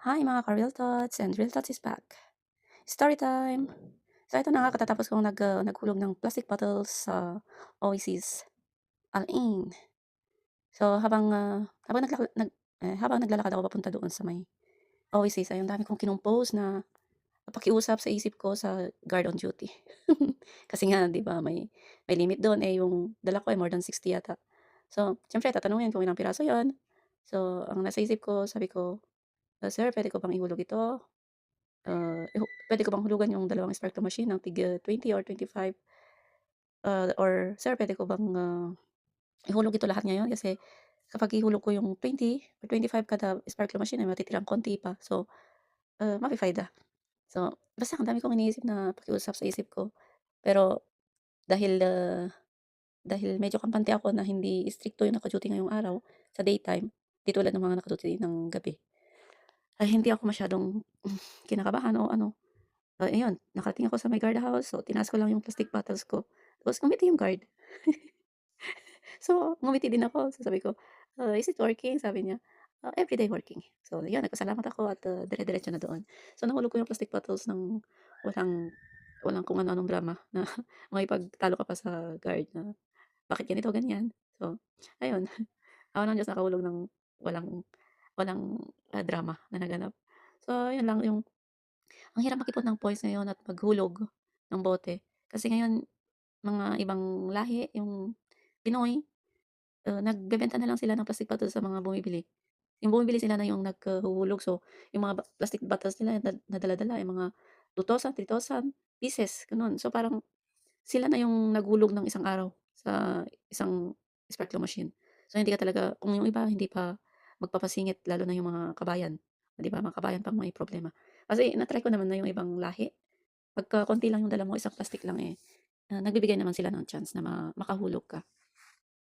Hi mga ka-Real Thoughts and Real Thoughts is back. Story time! So ito na nga katatapos kong naghulog ng plastic bottles sa Oasis Al-Ain. So habang naglalakad ako papunta doon sa may Oasis ay ang dami kong kinompose na pakiusap sa isip ko sa guard on duty. Kasi nga 'di ba may limit doon, eh, yung dala ko ay more than 60 yata. So siyempre tatanungin kung ilang piraso 'yon. So ang nasa isip ko sabi ko, "Sir puwede ko bang ihulog ito?" Puwede ko bang hulugan yung dalawang sparkler machine ng tig 20 or 25, or sir puwede ko bang, ihulog ito lahat ngayon kasi kapag ihulog ko yung 20 or 25 kada sparkler machine ay matitirang konti pa. So, mafi-FIDA. So, basta ang dami kong iniisip na pakiusap sa isip ko. Pero dahil, dahil medyo kampante ako na hindi istrikto yung naka-duty ngayong araw sa daytime, 'di tulad ng mga naka-duty ng gabi, ay hindi ako masyadong kinakabahan o ano. Ayun, nakarating ako sa may guard house, so tinaas ko lang yung plastic bottles ko, tapos ngumiti yung guard. So, ngumiti din ako, so sabi ko, "Is it working?" Sabi niya, "Everyday working." So yun, nagpasalamat ako at, dire-diretso na doon. So nahulog ko yung plastic bottles ng walang walang kung ano-anong drama na makipagtalo ka pa sa guard na, "Bakit ganito, ganyan?" So ayun, awa ng Diyos nakahulog ng walang walang, drama na naganap. So yun lang yung ang hirap makipot ng points ngayon at maghulog ng bote. Kasi ngayon mga ibang lahi yung Pinoy, nagbebenta na lang sila ng plastic bottles sa mga bumibili. Yung bumibili sila na yung naghuhulog, so yung mga plastic bottles nila na dala-dala ay mga 2,000, 3,000 pieces, gano'n. So parang sila na yung naghulog ng isang araw sa isang sparkler machine. So hindi ka talaga kung yung iba hindi pa magpapasingit lalo na yung mga kabayan, 'di ba, mga kabayan pang may problema. Kasi na-try ko naman na yung ibang lahi, pagka konti lang yung dala mo, isang plastic lang, eh, nagbibigay naman sila ng chance na makahulog ka.